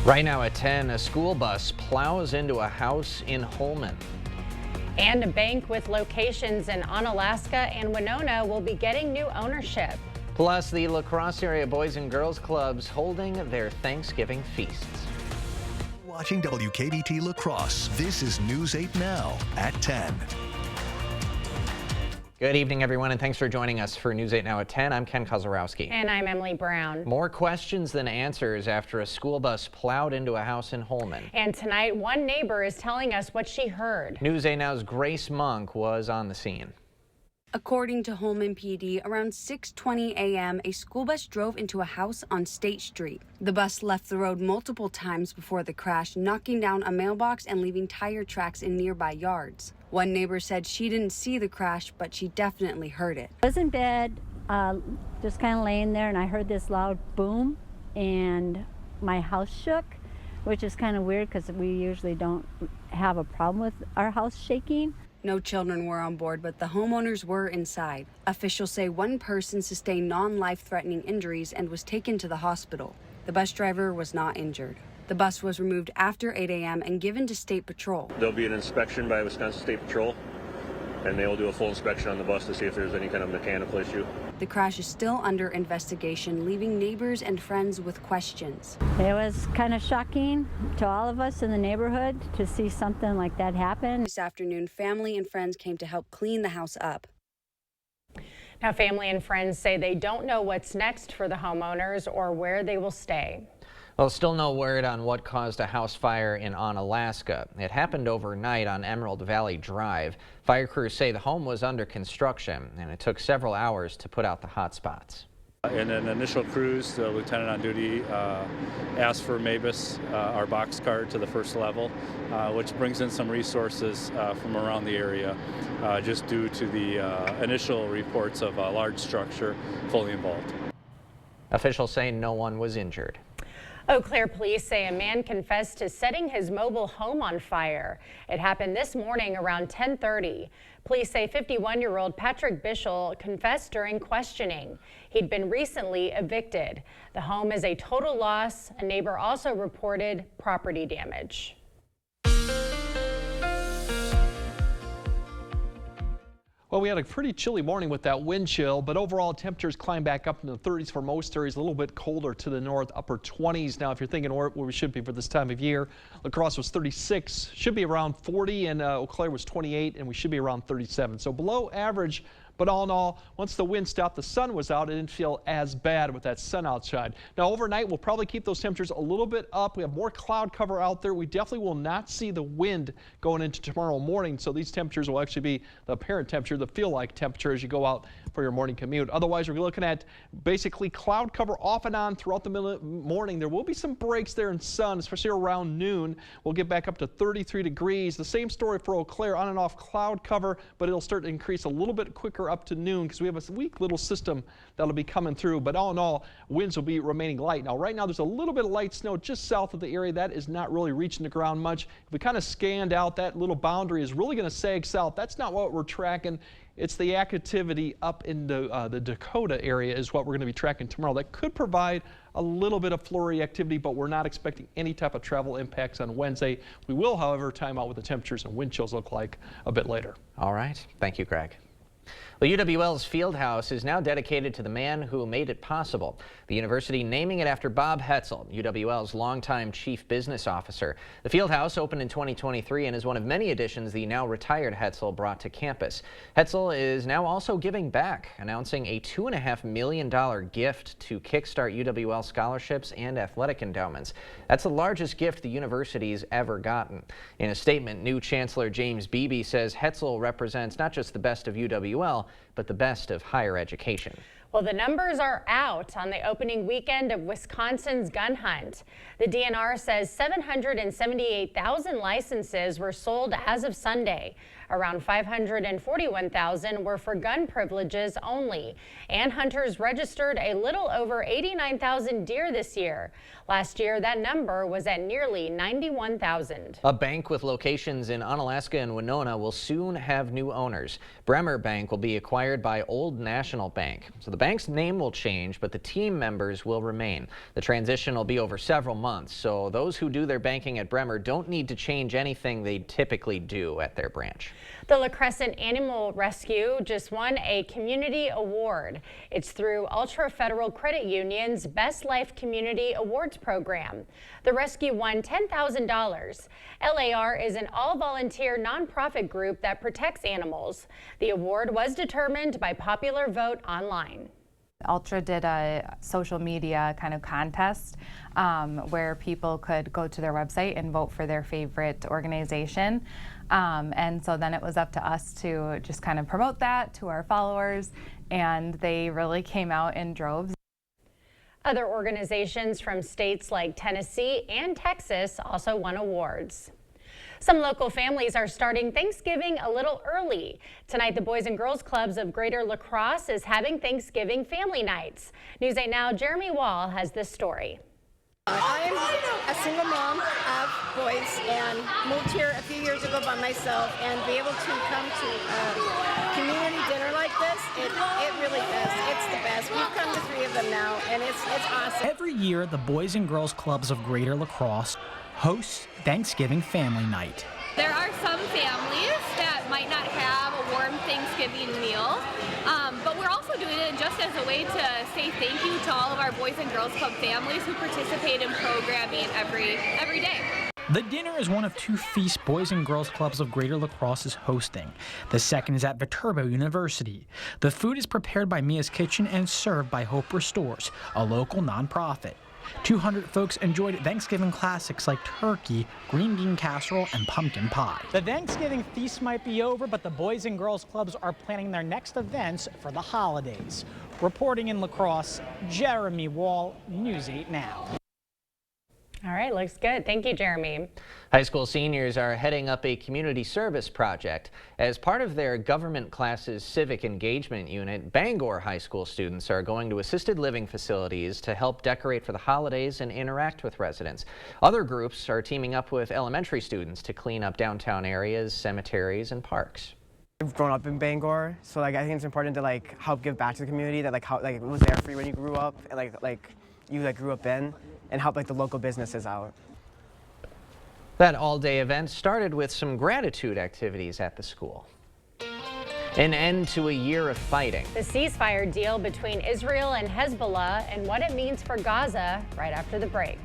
Right now at 10, a school bus plows into a house in Holmen. And a bank with locations in Onalaska and Winona will be getting new ownership. Plus, the La Crosse area Boys and Girls Clubs holding their Thanksgiving feasts. Watching WKBT La Crosse, this is News 8 Now at 10. Good evening, everyone, and thanks for joining us for News 8 Now at 10. I'm Ken Kozarowski. And I'm Emily Brown. More questions than answers after a school bus plowed into a house in Holmen. And tonight, one neighbor is telling us what she heard. News 8 Now's Grace Monk was on the scene. According to Holmen PD, around 6:20 a.m., a school bus drove into a house on State Street. The bus left the road multiple times before the crash, knocking down a mailbox and leaving tire tracks in nearby yards. One neighbor said she didn't see the crash, but she definitely heard it. I was in bed, just kind of laying there, and I heard this loud boom, and my house shook, which is kind of weird because we usually don't have a problem with our house shaking. No children were on board, but the homeowners were inside. Officials say one person sustained non-life-threatening injuries and was taken to the hospital. The bus driver was not injured. The bus was removed after 8 a.m. and given to State Patrol. There'll be an inspection by Wisconsin State Patrol, and they will do a full inspection on the bus to see if there's any kind of mechanical issue. The crash is still under investigation, leaving neighbors and friends with questions. It was kind of shocking to all of us in the neighborhood to see something like that happen. This afternoon, family and friends came to help clean the house up. Now, family and friends say they don't know what's next for the homeowners or where they will stay. Well, still no word on what caused a house fire in Onalaska. It happened overnight on Emerald Valley Drive. Fire crews say the home was under construction, and it took several hours to put out the hot spots. In an initial cruise, the lieutenant on duty asked for MABUS, our box car, to the first level, which brings in some resources from around the area, just due to the initial reports of a large structure fully involved. Officials say no one was injured. Eau Claire police say a man confessed to setting his mobile home on fire. It happened this morning around 10:30. Police say 51-year-old Patrick Bishel confessed during questioning. He'd been recently evicted. The home is a total loss. A neighbor also reported property damage. Well, we had a pretty chilly morning with that wind chill, but overall temperatures climb back up into the 30s for most areas, a little bit colder to the north, upper 20s. Now, if you're thinking where we should be for this time of year, La Crosse was 36, should be around 40, and Eau Claire was 28, and we should be around 37. So below average. But all in all, once the wind stopped, the sun was out. It didn't feel as bad with that sun outside. Now, overnight, we'll probably keep those temperatures a little bit up. We have more cloud cover out there. We definitely will not see the wind going into tomorrow morning. So these temperatures will actually be the apparent temperature, the feel-like temperature as you go out for your morning commute. Otherwise, we're looking at basically cloud cover off and on throughout the morning. There will be some breaks there in sun, especially around noon. We'll get back up to 33 degrees. The same story for Eau Claire, on and off cloud cover, but it'll start to increase a little bit quicker up to noon because we have a weak little system that'll be coming through. But all in all, winds will be remaining light. Now, right now, there's a little bit of light snow just south of the area. That is not really reaching the ground much. If we kind of scanned out, that little boundary is really going to sag south. That's not what we're tracking. It's the activity up in the Dakota area is what we're going to be tracking tomorrow. That could provide a little bit of flurry activity, but we're not expecting any type of travel impacts on Wednesday. We will, however, time out what the temperatures and wind chills look like a bit later. All right. Thank you, Greg. Well, UWL's Fieldhouse is now dedicated to the man who made it possible. The university naming it after Bob Hetzel, UWL's longtime chief business officer. The Fieldhouse opened in 2023 and is one of many additions the now retired Hetzel brought to campus. Hetzel is now also giving back, announcing a $2.5 million gift to kickstart UWL scholarships and athletic endowments. That's the largest gift the university's ever gotten. In a statement, new Chancellor James Beebe says Hetzel represents not just the best of UWL, but the best of higher education. Well, the numbers are out on the opening weekend of Wisconsin's gun hunt. The DNR says 778,000 licenses were sold as of Sunday. Around 541,000 were for gun privileges only, and hunters registered a little over 89,000 deer this year. Last year, that number was at nearly 91,000. A bank with locations in Onalaska and Winona will soon have new owners. Bremer Bank will be acquired by Old National Bank. So the bank's name will change, but the team members will remain. The transition will be over several months, so those who do their banking at Bremer don't need to change anything they typically do at their branch. The La Crescent Animal Rescue just won a community award. It's through Ultra Federal Credit Union's Best Life Community Awards program. The rescue won $10,000. LAR is an all-volunteer nonprofit group that protects animals. The award was determined by popular vote online. Ultra did a social media kind of contest where people could go to their website and vote for their favorite organization. And so then it was up to us to just kind of promote that to our followers, and they really came out in droves. Other organizations from states like Tennessee and Texas also won awards. Some local families are starting Thanksgiving a little early. Tonight, the Boys and Girls Clubs of Greater La Crosse is having Thanksgiving family nights. News 8 Now, Jeremy Wall has this story. I'm a single mom of boys and moved here a few years ago by myself, and be able to come to a community dinner like this, it really does. It's the best. We've come to 3 of them now, and it's awesome. Every year, the Boys and Girls Clubs of Greater La Crosse hosts Thanksgiving Family Night. There are some families that might not have a warm Thanksgiving meal, but we're also doing it just as a way to say thank you to all of our Boys and Girls Club families who participate in programming every day. The dinner is one of 2 feasts Boys and Girls Clubs of Greater La Crosse is hosting. The second is at Viterbo University. The food is prepared by Mia's Kitchen and served by Hope Restores, a local nonprofit. 200 folks enjoyed Thanksgiving classics like turkey, green bean casserole, and pumpkin pie. The Thanksgiving feast might be over, but the Boys and Girls Clubs are planning their next events for the holidays. Reporting in La Crosse, Jeremy Wall, News 8 Now. All right, looks good. Thank you, Jeremy. High school seniors are heading up a community service project. As part of their government classes civic engagement unit, Bangor High School students are going to assisted living facilities to help decorate for the holidays and interact with residents. Other groups are teaming up with elementary students to clean up downtown areas, cemeteries, and parks. I've grown up in Bangor, so I think it's important to help give back to the community that it was there for you when you grew up, and you grew up in, and help the local businesses out. That all-day event started with some gratitude activities at the school. An end to a year of fighting. The ceasefire deal between Israel and Hezbollah and what it means for Gaza right after the break.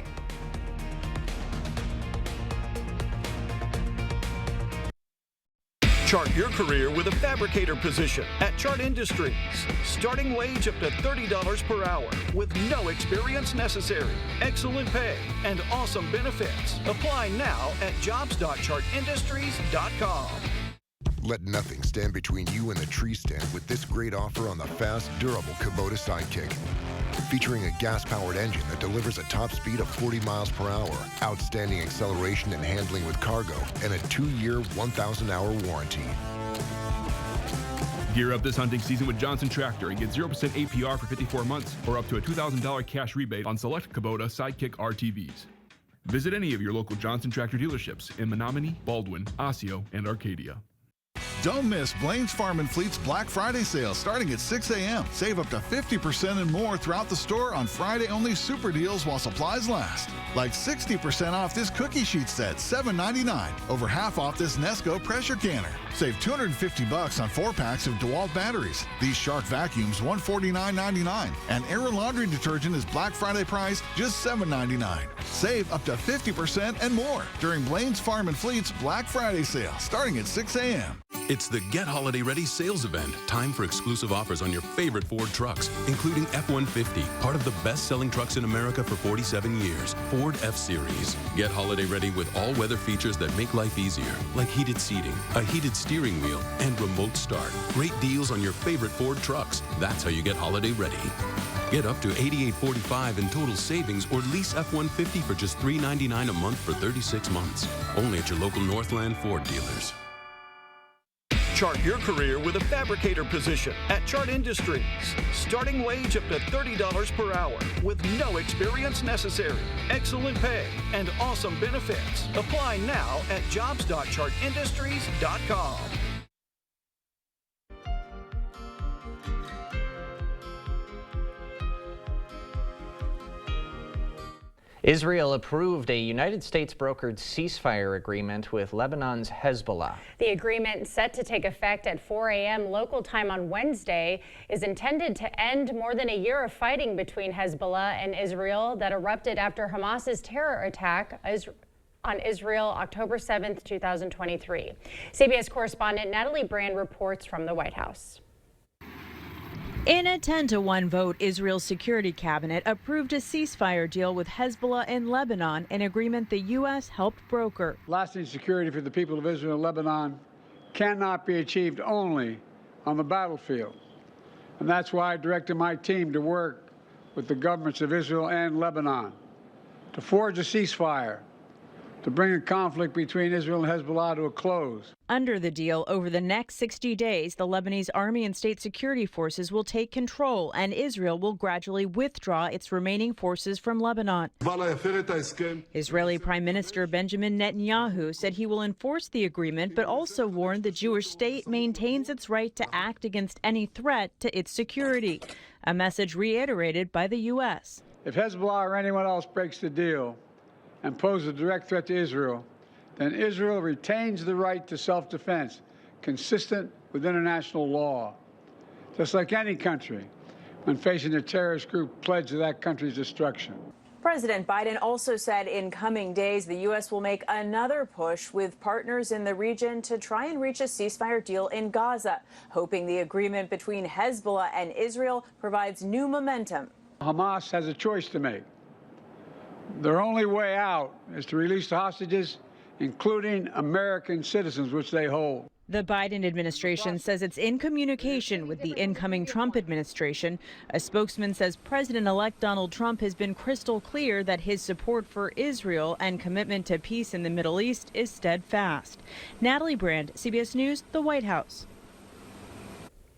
Chart your career with a fabricator position at Chart Industries. Starting wage up to $30 per hour with no experience necessary. Excellent pay and awesome benefits. Apply now at jobs.chartindustries.com. Let nothing stand between you and the tree stand with this great offer on the fast, durable Kubota Sidekick. Featuring a gas-powered engine that delivers a top speed of 40 miles per hour, outstanding acceleration and handling with cargo, and a 2-year, 1,000-hour warranty. Gear up this hunting season with Johnson Tractor and get 0% APR for 54 months or up to a $2,000 cash rebate on select Kubota Sidekick RTVs. Visit any of your local Johnson Tractor dealerships in Menominee, Baldwin, Osseo, and Arcadia. Don't miss Blaine's Farm and Fleet's Black Friday sale starting at 6 a.m. Save up to 50% and more throughout the store on Friday-only super deals while supplies last. Like 60% off this cookie sheet set, $7.99. Over half off this Nesco pressure canner. Save $250 on 4 packs of DeWalt batteries. These Shark vacuums, $149.99. And Air Laundry detergent is Black Friday price, just $7.99. Save up to 50% and more during Blaine's Farm and Fleet's Black Friday sale starting at 6 a.m. It's the Get Holiday Ready sales event. Time for exclusive offers on your favorite Ford trucks, including F-150, part of the best-selling trucks in America for 47 years, Ford F-Series. Get holiday ready with all-weather features that make life easier, like heated seating, a heated steering wheel, and remote start. Great deals on your favorite Ford trucks. That's how you get holiday ready. Get up to $88.45 in total savings or lease F-150 for just $399 a month for 36 months. Only at your local Northland Ford dealers. Chart your career with a fabricator position at Chart Industries. Starting wage up to $30 per hour with no experience necessary. Excellent pay and awesome benefits. Apply now at jobs.chartindustries.com. Israel approved a United States brokered ceasefire agreement with Lebanon's Hezbollah. The agreement, set to take effect at 4 a.m. local time on Wednesday, is intended to end more than a year of fighting between Hezbollah and Israel that erupted after Hamas's terror attack on Israel October 7th, 2023. CBS correspondent Natalie Brand reports from the White House. In a 10-to-1 vote, Israel's security cabinet approved a ceasefire deal with Hezbollah in Lebanon, an agreement the U.S. helped broker. Lasting security for the people of Israel and Lebanon cannot be achieved only on the battlefield. And that's why I directed my team to work with the governments of Israel and Lebanon to forge a ceasefire, to bring a conflict between Israel and Hezbollah to a close. Under the deal, over the next 60 days, the Lebanese army and state security forces will take control, and Israel will gradually withdraw its remaining forces from Lebanon. Israeli Prime Minister Benjamin Netanyahu said he will enforce the agreement, but also warned the Jewish state maintains its right to act against any threat to its security, a message reiterated by the U.S. If Hezbollah or anyone else breaks the deal and pose a direct threat to Israel, then Israel retains the right to self-defense consistent with international law, just like any country when facing a terrorist group pledged to that country's destruction. President Biden also said in coming days the U.S. will make another push with partners in the region to try and reach a ceasefire deal in Gaza, hoping the agreement between Hezbollah and Israel provides new momentum. Hamas has a choice to make. Their only way out is to release the hostages, including American citizens, which they hold. The Biden administration says it's in communication with the incoming Trump administration. A spokesman says President-elect Donald Trump has been crystal clear that his support for Israel and commitment to peace in the Middle East is steadfast. Natalie Brand, CBS News, the White House.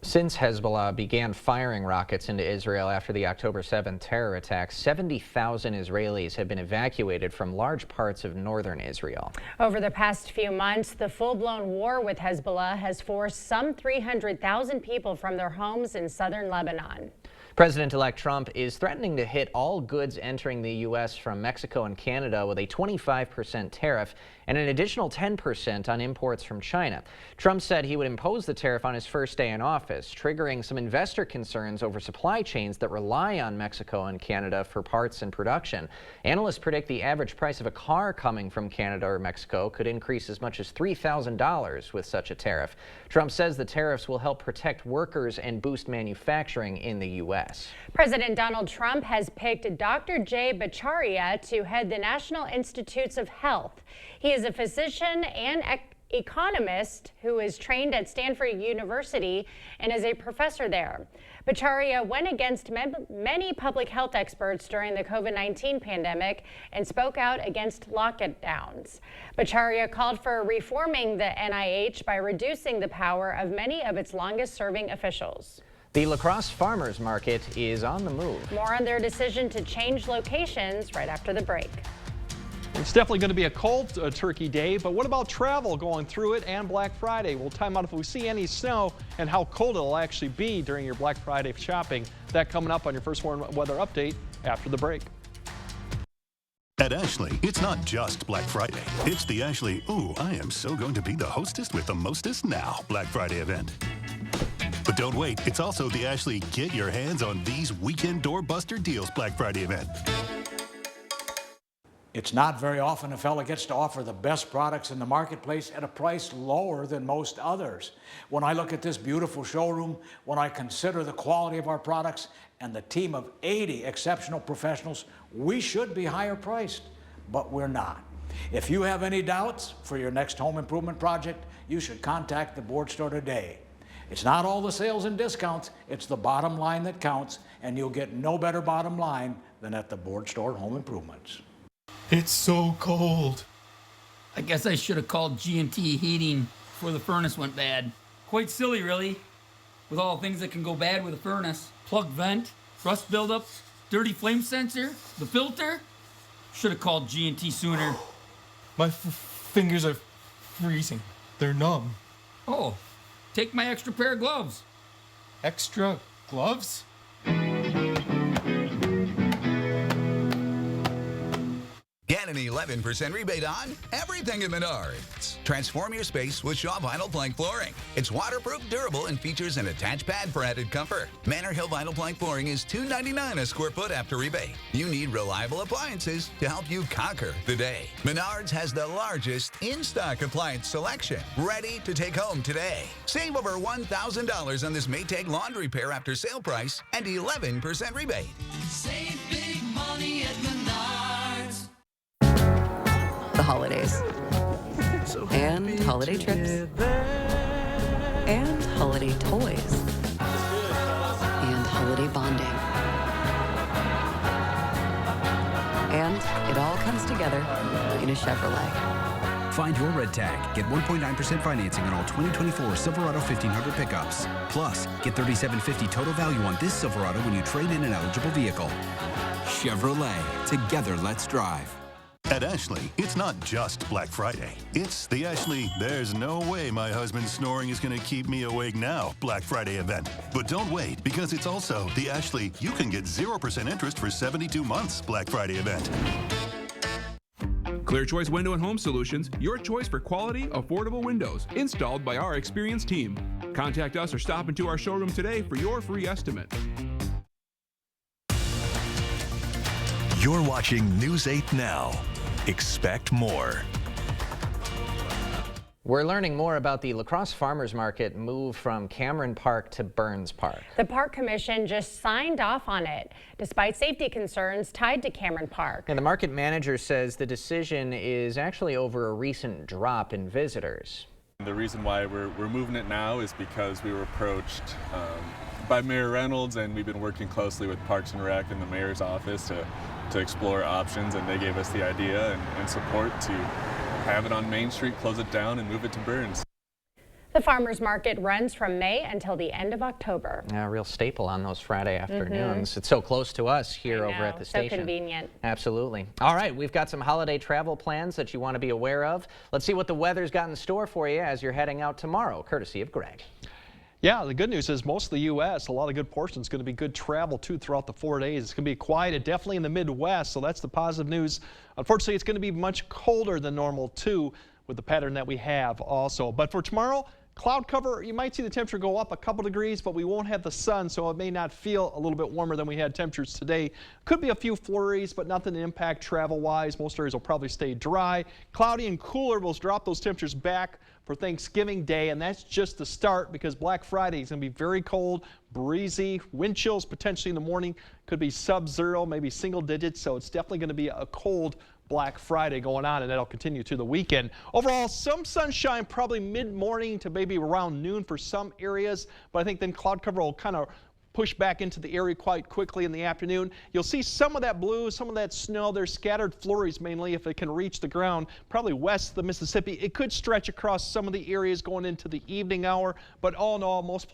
Since Hezbollah began firing rockets into Israel after the October 7th terror attack, 70,000 Israelis have been evacuated from large parts of northern Israel. Over the past few months, the full-blown war with Hezbollah has forced some 300,000 people from their homes in southern Lebanon. President-elect Trump is threatening to hit all goods entering the U.S. from Mexico and Canada with a 25% tariff and an additional 10% on imports from China. Trump said he would impose the tariff on his first day in office, triggering some investor concerns over supply chains that rely on Mexico and Canada for parts and production. Analysts predict the average price of a car coming from Canada or Mexico could increase as much as $3,000 with such a tariff. Trump says the tariffs will help protect workers and boost manufacturing in the U.S. President Donald Trump has picked Dr. Jay Bhattacharya to head the National Institutes of Health. He is a physician and economist who is trained at Stanford University and is a professor there. Bhattacharya went against many public health experts during the COVID-19 pandemic and spoke out against lockdowns. Bhattacharya called for reforming the NIH by reducing the power of many of its longest-serving officials. The La Crosse Farmers Market is on the move. More on their decision to change locations right after the break. It's definitely going to be a cold turkey day, but what about travel going through it and Black Friday? We'll time out if we see any snow and how cold it'll actually be during your Black Friday shopping. That coming up on your First Warn Weather Update after the break. At Ashley, it's not just Black Friday. It's the Ashley, ooh, I am so going to be the hostess with the mostest now Black Friday event. But don't wait, it's also the Ashley Get Your Hands on These Weekend Doorbuster Deals Black Friday event. It's not very often a fella gets to offer the best products in the marketplace at a price lower than most others. When I look at this beautiful showroom, when I consider the quality of our products and the team of 80 exceptional professionals, we should be higher priced, but we're not. If you have any doubts for your next home improvement project, you should contact the Board Store today. It's not all the sales and discounts, it's the bottom line that counts, and you'll get no better bottom line than at the Board Store Home Improvements. It's so cold. I guess I should have called G&T Heating before the furnace went bad. Quite silly, really, with all the things that can go bad with a furnace. Plug vent, rust buildup, dirty flame sensor, the filter. Should have called G&T sooner. My fingers are freezing. They're numb. Oh, take my extra pair of gloves. Extra gloves? Get an 11% rebate on everything at Menards. Transform your space with Shaw Vinyl Plank Flooring. It's waterproof, durable, and features an attached pad for added comfort. Manor Hill Vinyl Plank Flooring is $2.99 a square foot after rebate. You need reliable appliances to help you conquer the day. Menards has the largest in-stock appliance selection, ready to take home today. Save over $1,000 on this Maytag laundry pair after sale price and 11% rebate. Save big money at Menards. The holidays, and holiday trips, and holiday toys, and holiday bonding. And it all comes together in a Chevrolet. Find your red tag. Get 1.9% financing on all 2024 Silverado 1500 pickups. Plus, get $3,750 total value on this Silverado when you trade in an eligible vehicle. Chevrolet. Together, let's drive. At Ashley, it's not just Black Friday. It's the Ashley, there's no way my husband's snoring is going to keep me awake now Black Friday event. But don't wait, because it's also the Ashley, you can get 0% interest for 72 months Black Friday event. Clear Choice Window and Home Solutions, your choice for quality, affordable windows, installed by our experienced team. Contact us or stop into our showroom today for your free estimate. You're watching News 8 Now. Expect more. We're learning more about the La Crosse Farmers Market move from Cameron Park to Burns Park. The Park Commission just signed off on it, despite safety concerns tied to Cameron Park. And the market manager says the decision is actually over a recent drop in visitors. The reason why we're moving it now is because we were approached by Mayor Reynolds, and we've been working closely with Parks and Rec and the mayor's office to explore options, and they gave us the idea and support to have it on Main Street, close it down, and move it to Burns. The farmers market runs from May until the end of October. A real staple on those Friday afternoons. It's so close to us here over at the station. So convenient. Absolutely. All right, we've got some holiday travel plans that you want to be aware of. Let's see what the weather's got in store for you as you're heading out tomorrow, courtesy of Greg. Yeah, the good news is most of the U.S., a lot of good portions, going to be good travel, too, throughout the 4 days. It's going to be quiet, definitely in the Midwest, so that's the positive news. Unfortunately, it's going to be much colder than normal, too, with the pattern that we have also. But for tomorrow, cloud cover, you might see the temperature go up a couple degrees, but we won't have the sun, so it may not feel a little bit warmer than we had temperatures today. Could be a few flurries, but nothing to impact travel-wise. Most areas will probably stay dry. Cloudy and cooler will drop those temperatures back for Thanksgiving Day, and that's just the start because Black Friday is going to be very cold, breezy, wind chills potentially in the morning, could be sub-zero, maybe single digits, so it's definitely going to be a cold Black Friday going on, and that'll continue through the weekend. Overall, some sunshine probably mid-morning to maybe around noon for some areas, but I think then cloud cover will kind of push back into the area quite quickly in the afternoon. You'll see some of that blue, some of that snow. There's scattered flurries mainly if it can reach the ground, probably west of the Mississippi. It could stretch across some of the areas going into the evening hour, but all in all, most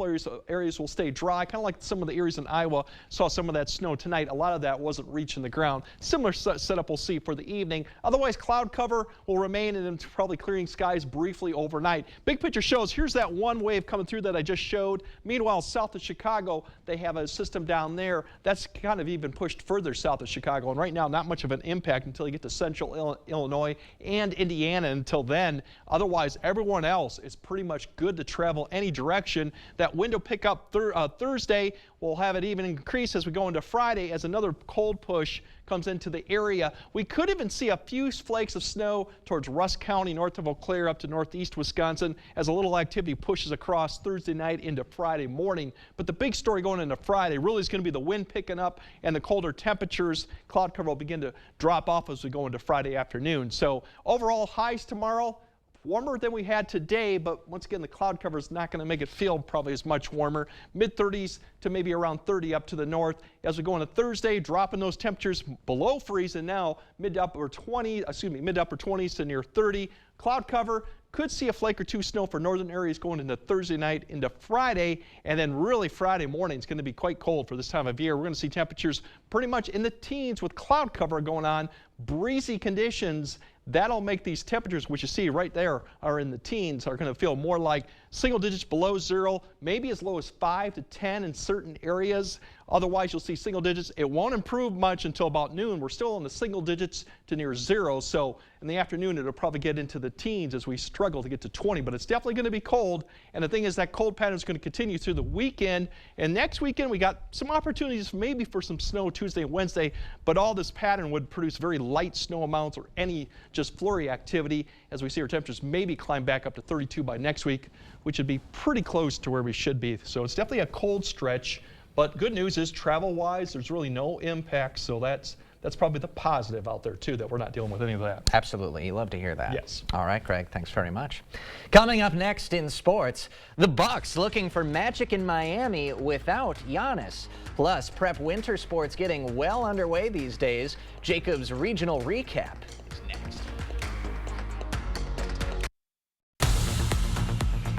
areas will stay dry, kind of like some of the areas in Iowa saw some of that snow tonight. A lot of that wasn't reaching the ground. Similar setup we'll see for the evening. Otherwise, cloud cover will remain and probably clearing skies briefly overnight. Big picture shows, here's that one wave coming through that I just showed. Meanwhile, south of Chicago, they have a system down there that's kind of even pushed further south of Chicago, and right now not much of an impact until you get to central Illinois and Indiana. Until then, otherwise everyone else is pretty much good to travel any direction. That window pickup Thursday, we'll have it even increase as we go into Friday as another cold push comes into the area. We could even see a few flakes of snow towards Rusk County, north of Eau Claire, up to northeast Wisconsin, as a little activity pushes across Thursday night into Friday morning. But the big story going into Friday really is going to be the wind picking up and the colder temperatures. Cloud cover will begin to drop off as we go into Friday afternoon. So overall, highs tomorrow, warmer than we had today, but once again, the cloud cover is not going to make it feel probably as much warmer. Mid-30s to maybe around 30 up to the north. As we go into Thursday, dropping those temperatures below freezing now, mid to upper 20s to near 30. Cloud cover Could see a flake or two snow for northern areas going into Thursday night into Friday, and then really Friday morning is going to be quite cold for this time of year. We're going to see temperatures pretty much in the teens with cloud cover going on, breezy conditions. That'll make these temperatures, which you see right there are in the teens, are going to feel more like single digits below 0, maybe as low as 5 to 10 in certain areas. Otherwise, you'll see single digits. It won't improve much until about noon. We're still in the single digits to near 0. So in the afternoon, it'll probably get into the teens as we struggle to get to 20. But it's definitely going to be cold. And the thing is, that cold pattern is going to continue through the weekend. And next weekend, we got some opportunities maybe for some snow Tuesday and Wednesday. But all this pattern would produce very light snow amounts or any just flurry activity as we see our temperatures maybe climb back up to 32 by next week, which would be pretty close to where we should be. So it's definitely a cold stretch. But good news is travel-wise, there's really no impact. So that's probably the positive out there, too, that we're not dealing with any of that. Absolutely. You love to hear that. Yes. All right, Greg, thanks very much. Coming up next in sports, the Bucks looking for magic in Miami without Giannis. Plus, Prep Winter Sports getting well underway these days. Jacob's regional recap is next.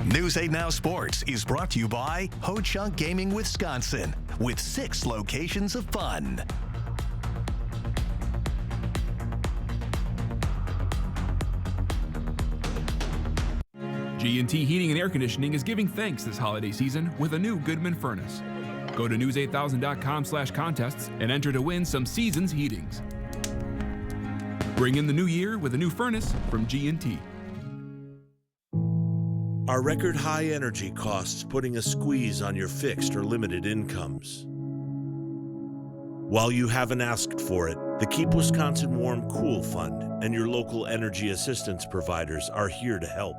News 8 Now Sports is brought to you by Ho Chunk Gaming Wisconsin, with 6 locations of fun. G&T Heating and Air Conditioning is giving thanks this holiday season with a new Goodman furnace. Go to news8000.com/contests and enter to win some Seasons heatings. Bring in the new year with a new furnace from G&T. Are record high energy costs putting a squeeze on your fixed or limited incomes? While you haven't asked for it, the Keep Wisconsin Warm Cool Fund and your local energy assistance providers are here to help.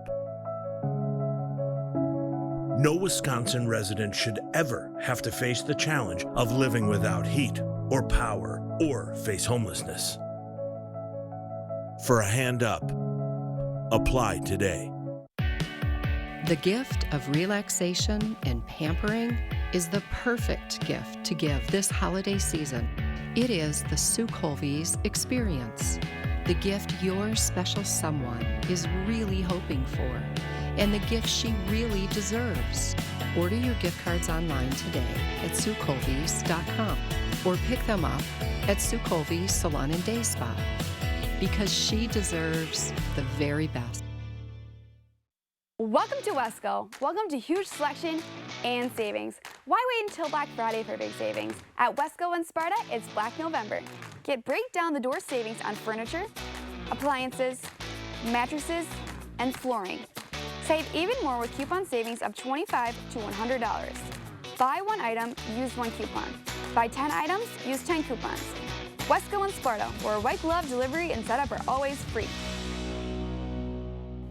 No Wisconsin resident should ever have to face the challenge of living without heat or power or face homelessness. For a hand up, apply today. The gift of relaxation and pampering is the perfect gift to give this holiday season. It is the Sue Colby's experience, the gift your special someone is really hoping for, and the gift she really deserves. Order your gift cards online today at SueColby's.com or pick them up at Sue Colby's Salon and Day Spa, because she deserves the very best. Welcome to Wesco. Welcome to huge selection and savings. Why wait until Black Friday for big savings? At Wesco and Sparta, it's Black November. Get break-down-the-door savings on furniture, appliances, mattresses, and flooring. Save even more with coupon savings of $25 to $100. Buy 1 item, use 1 coupon. Buy 10 items, use 10 coupons. Wesco and Sparta, where white glove delivery and setup are always free.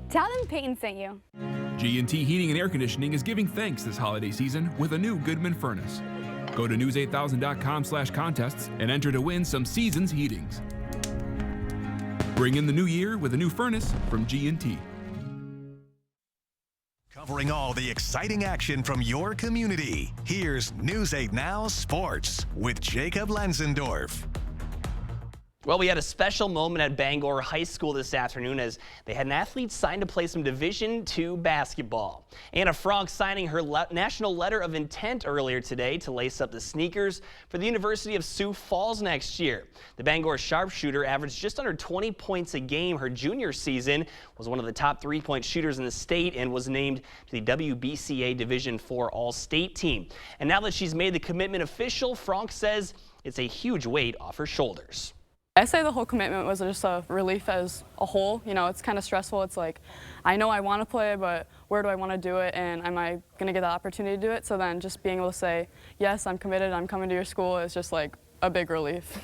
Tell them Peyton sent you. G&T Heating and Air Conditioning is giving thanks this holiday season with a new Goodman furnace. Go to news8000.com/contests and enter to win some Seasons heatings. Bring in the new year with a new furnace from G&T. Covering all the exciting action from your community, here's News 8 Now Sports with Jacob Lenzendorf. Well, we had a special moment at Bangor High School this afternoon as they had an athlete sign to play some Division II basketball. Anna Frank signing her national letter of intent earlier today to lace up the sneakers for the University of Sioux Falls next year. The Bangor sharpshooter averaged just under 20 points a game her junior season, was one of the top 3-point shooters in the state, and was named to the WBCA Division IV All-State team. And now that she's made the commitment official, Frank says it's a huge weight off her shoulders. I say the whole commitment was just a relief as a whole. You know, it's kind of stressful. It's like, I know I want to play, but where do I want to do it, and am I going to get the opportunity to do it? So then just being able to say, yes, I'm committed, I'm coming to your school, is just like a big relief.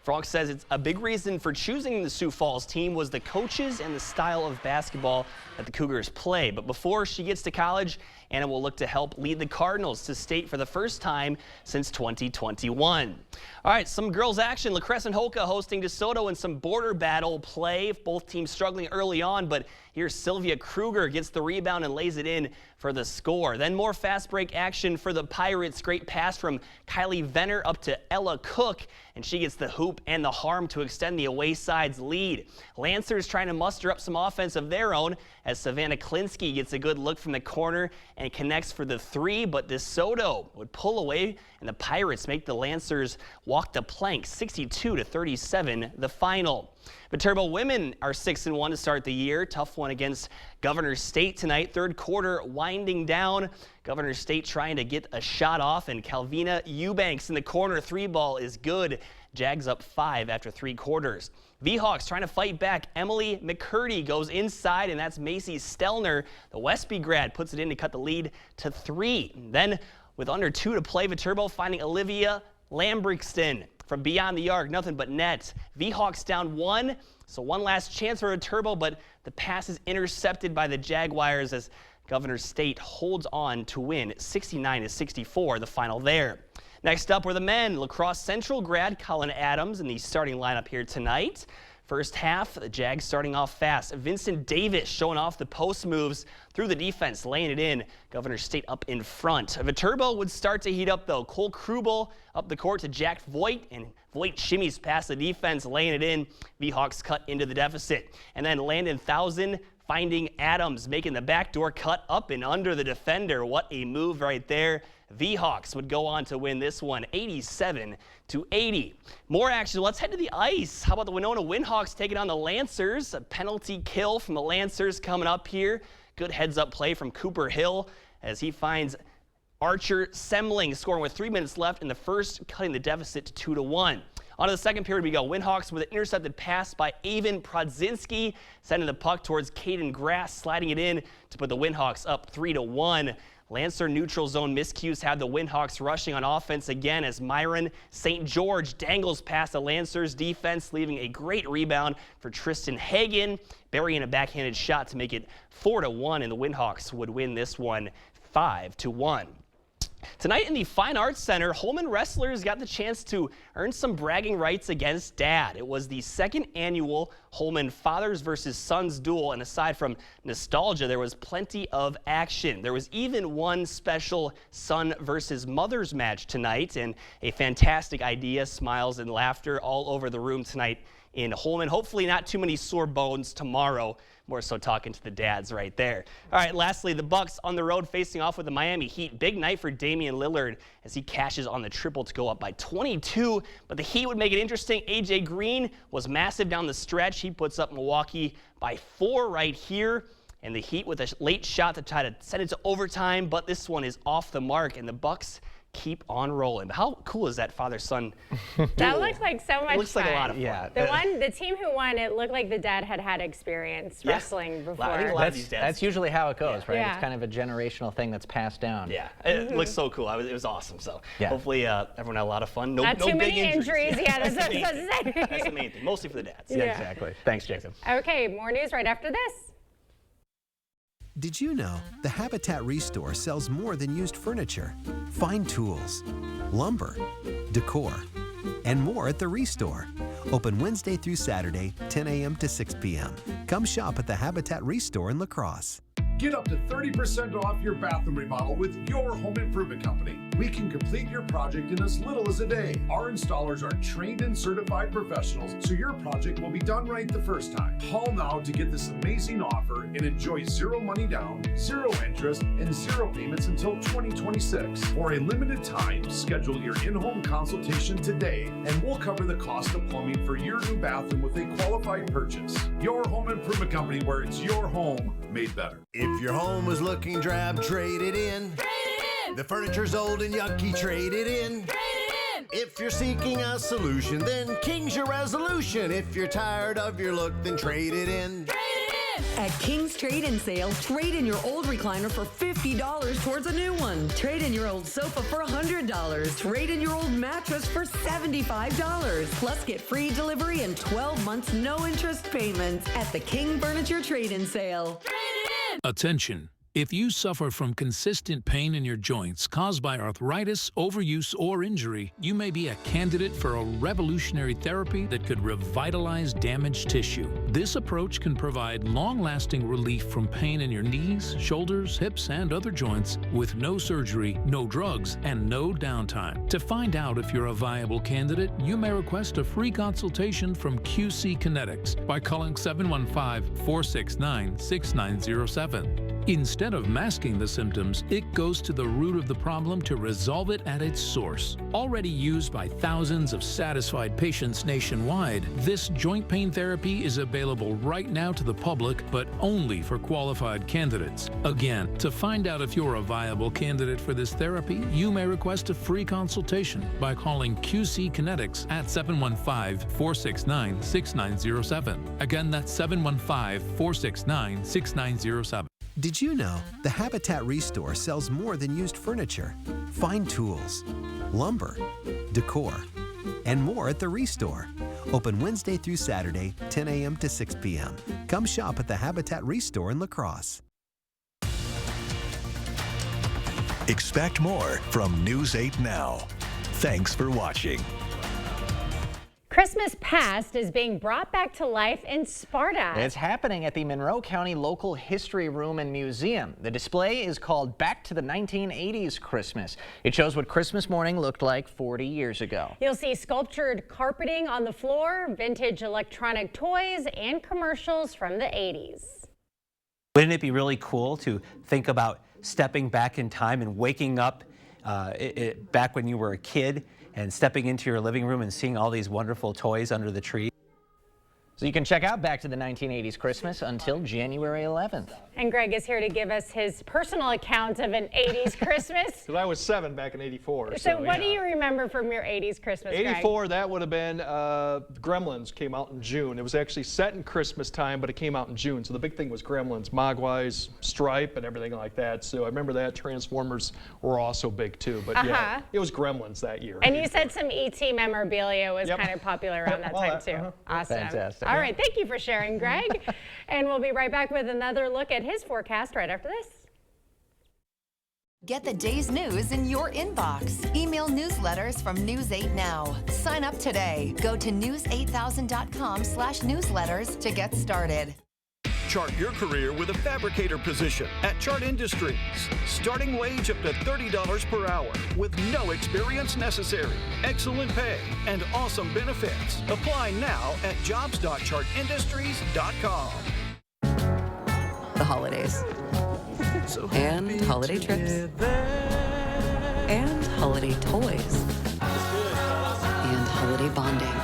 Frank says it's a big reason for choosing the Sioux Falls team was the coaches and the style of basketball that the Cougars play. But before she gets to college, Anna will look to help lead the Cardinals to state for the first time since 2021. All right, some girls action. La Crescent Hoka hosting DeSoto in some border battle play. Both teams struggling early on, but here Sylvia Kruger gets the rebound and lays it in for the score. Then more fast break action for the Pirates. Great pass from Kylie Venner up to Ella Cook, and she gets the hoop and the harm to extend the away side's lead. Lancers trying to muster up some offense of their own as Savannah Klinsky gets a good look from the corner and connects for the three, but DeSoto would pull away, and the Pirates make the Lancers walk the plank. 62-37 the final. Viterbo women are 6-1 to start the year. Tough one against Governor State tonight. Third quarter winding down. Governor State trying to get a shot off, and Calvina Eubanks in the corner. Three ball is good. Jags up 5 after 3 quarters. V-Hawks trying to fight back. Emily McCurdy goes inside, and that's Macy Stelner. The Westby grad puts it in to cut the lead to 3. Then with under 2 to play, Viterbo finding Olivia Lambrixton from beyond the arc, nothing but net. V-Hawks down 1, so one last chance for Viterbo, but the pass is intercepted by the Jaguars as Governor State holds on to win 69-64, the final there. Next up were the men. La Crosse Central grad Colin Adams in the starting lineup here tonight. First half, the Jags starting off fast. Vincent Davis showing off the post moves through the defense, laying it in. Governor State up in front. Viterbo would start to heat up, though. Cole Krubel up the court to Jack Voigt, and Voigt shimmies past the defense, laying it in. V-Hawks cut into the deficit. And then Landon Thousand finding Adams, making the backdoor cut up and under the defender. What a move right there. V-Hawks would go on to win this one 87-80. More action. Let's head to the ice. How about the Winona Windhawks taking on the Lancers? A penalty kill from the Lancers coming up here. Good heads-up play from Cooper Hill as he finds Archer Semling scoring with 3 minutes left in the first, cutting the deficit to 2-1. On to the second period we go. Windhawks with an intercepted pass by Avon Prodzinski, sending the puck towards Caden Grass, sliding it in to put the Windhawks up 3-1. Lancer neutral zone miscues had the Windhawks rushing on offense again as Myron St. George dangles past the Lancers defense, leaving a great rebound for Tristan Hagen, burying a backhanded shot to make it 4-1, and the Windhawks would win this one 5-1. Tonight in the Fine Arts Center, Holmen wrestlers got the chance to earn some bragging rights against Dad. It was the second annual Holmen Fathers versus Sons duel, and aside from nostalgia, there was plenty of action. There was even one special son versus mothers match tonight, and a fantastic idea, smiles and laughter all over the room tonight in Holmen. Hopefully not too many sore bones tomorrow. More so talking to the dads right there. All right, lastly, the Bucks on the road facing off with the Miami Heat. Big night for Damian Lillard as he cashes on the triple to go up by 22. But the Heat would make it interesting. A.J. Green was massive down the stretch. He puts up Milwaukee by 4 right here. And the Heat with a late shot to try to send it to overtime. But this one is off the mark, and the Bucks keep on rolling. But how cool is that father-son duel? That looks like so much fun. It looks like a lot of fun. The team who won, it looked like the dad had experience wrestling before. I think a lot of these dads. That's usually how it goes, right? Yeah. It's kind of a generational thing that's passed down. Yeah, it looks so cool. It was awesome. So hopefully everyone had a lot of fun. Not too big many injuries. Yeah, that's what I was the supposed to say. That's the main thing, mostly for the dads. Yeah, exactly. Thanks, Jacob. Okay, more news right after this. Did you know the Habitat Restore sells more than used furniture, fine tools, lumber, decor, and more at the Restore? Open Wednesday through Saturday, 10 a.m. to 6 p.m. Come shop at the Habitat Restore in La Crosse. Get up to 30% off your bathroom remodel with your home improvement company. We can complete your project in as little as a day. Our installers are trained and certified professionals, so your project will be done right the first time. Call now to get this amazing offer and enjoy 0 money down, 0 interest, and 0 payments until 2026. For a limited time, schedule your in-home consultation today, and we'll cover the cost of plumbing for your new bathroom with a qualified purchase. Your home improvement company, where it's your home made better. If your home is looking drab, trade it in. Trade it in. The furniture's old and yucky, trade it in. Trade it in. If you're seeking a solution, then King's your resolution. If you're tired of your look, then trade it in. Trade it in. At King's Trade In Sale, trade in your old recliner for $50 towards a new one. Trade in your old sofa for $100. Trade in your old mattress for $75. Plus get free delivery and 12 months no interest payments at the King Furniture Trade In Sale. Trade it in. Attention. If you suffer from consistent pain in your joints caused by arthritis, overuse, or injury, you may be a candidate for a revolutionary therapy that could revitalize damaged tissue. This approach can provide long-lasting relief from pain in your knees, shoulders, hips, and other joints with no surgery, no drugs, and no downtime. To find out if you're a viable candidate, you may request a free consultation from QC Kinetics by calling 715-469-6907. Instead of masking the symptoms, it goes to the root of the problem to resolve it at its source. Already used by thousands of satisfied patients nationwide, this joint pain therapy is available right now to the public, but only for qualified candidates. Again, to find out if you're a viable candidate for this therapy, you may request a free consultation by calling QC Kinetics at 715-469-6907. Again, that's 715-469-6907. Did you know the Habitat Restore sells more than used furniture? Find tools, lumber, decor, and more at the Restore. Open Wednesday through Saturday, 10 a.m. to 6 p.m. Come shop at the Habitat Restore in La Crosse. Expect more from News 8 Now. Thanks for watching. Christmas Past is being brought back to life in Sparta. It's happening at the Monroe County Local History Room and Museum. The display is called Back to the 1980s Christmas. It shows what Christmas morning looked like 40 years ago. You'll see sculptured carpeting on the floor, vintage electronic toys, and commercials from the 80s. Wouldn't it be really cool to think about stepping back in time and waking up back when you were a kid and stepping into your living room and seeing all these wonderful toys under the tree? So you can check out Back to the 1980s Christmas until January 11th. And Greg is here to give us his personal account of an 80s Christmas. Because I was 7 back in '84. So what do you remember from your 80s Christmas, Greg? '84, that would have been Gremlins came out in June. It was actually set in Christmas time, but it came out in June. So the big thing was Gremlins, Mogwais, Stripe, and everything like that. So I remember that. Transformers were also big too. But yeah, it was Gremlins that year. And you said some E.T. memorabilia was kind of popular around that time too. Awesome. Fantastic. All right, thank you for sharing, Greg. And we'll be right back with another look at his forecast right after this. Get the day's news in your inbox. Email newsletters from News 8 Now. Sign up today. Go to news8000.com/newsletters to get started. Chart your career with a fabricator position at Chart Industries. Starting wage up to $30 per hour with no experience necessary. Excellent pay and awesome benefits. Apply now at jobs.chartindustries.com. The holidays. And holiday trips. And holiday toys. And holiday bonding.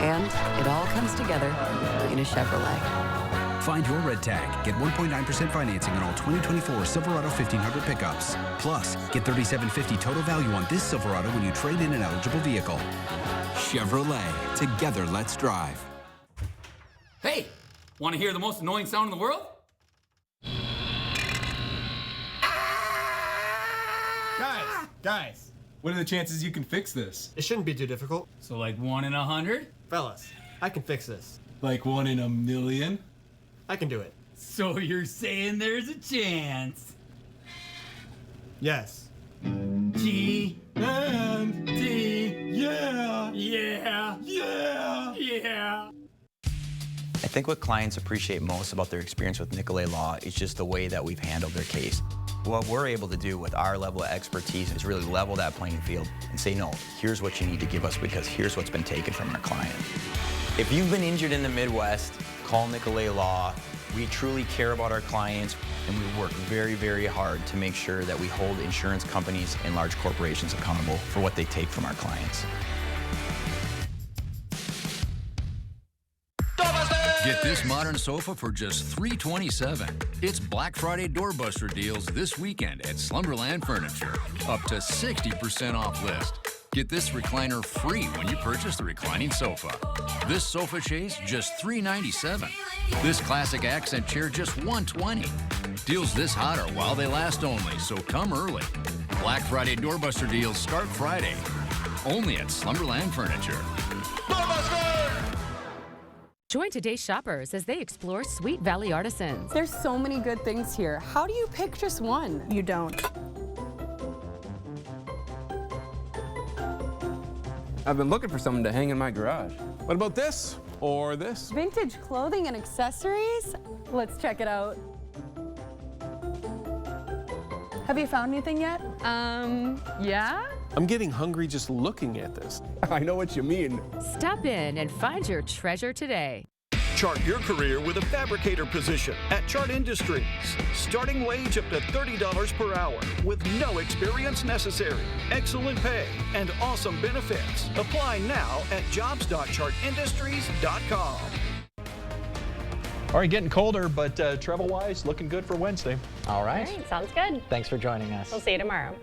And it all comes together in a Chevrolet. Find your red tag. Get 1.9% financing on all 2024 Silverado 1500 pickups. Plus, get $3,750 total value on this Silverado when you trade in an eligible vehicle. Chevrolet. Together, let's drive. Hey, want to hear the most annoying sound in the world? Guys, what are the chances you can fix this? It shouldn't be too difficult. So like 1 in 100? Fellas, I can fix this. Like 1 in a million? I can do it. So you're saying there's a chance? Yes. G and D, yeah! Yeah! Yeah! Yeah! I think what clients appreciate most about their experience with Nicolay Law is just the way that we've handled their case. What we're able to do with our level of expertise is really level that playing field and say, no, here's what you need to give us because here's what's been taken from our client. If you've been injured in the Midwest, call Nicolay Law. We truly care about our clients, and we work very, very hard to make sure that we hold insurance companies and large corporations accountable for what they take from our clients. Get this modern sofa for just $327. It's Black Friday doorbuster deals this weekend at Slumberland Furniture. Up to 60% off list. Get this recliner free when you purchase the reclining sofa. This sofa chaise just $397. This classic accent chair just $120. Deals this hot are while they last only, so come early. Black Friday doorbuster deals start Friday. Only at Slumberland Furniture. Join today's shoppers as they explore Sweet Valley Artisans. There's so many good things here. How do you pick just one? You don't. I've been looking for someone to hang in my garage. What about this? Or this? Vintage clothing and accessories? Let's check it out. Have you found anything yet? Yeah? I'm getting hungry just looking at this. I know what you mean. Stop in and find your treasure today. Chart your career with a fabricator position at Chart Industries. Starting wage up to $30 per hour with no experience necessary. Excellent pay and awesome benefits. Apply now at jobs.chartindustries.com. All right, getting colder, but travel-wise, looking good for Wednesday. All right. All right, sounds good. Thanks for joining us. We'll see you tomorrow.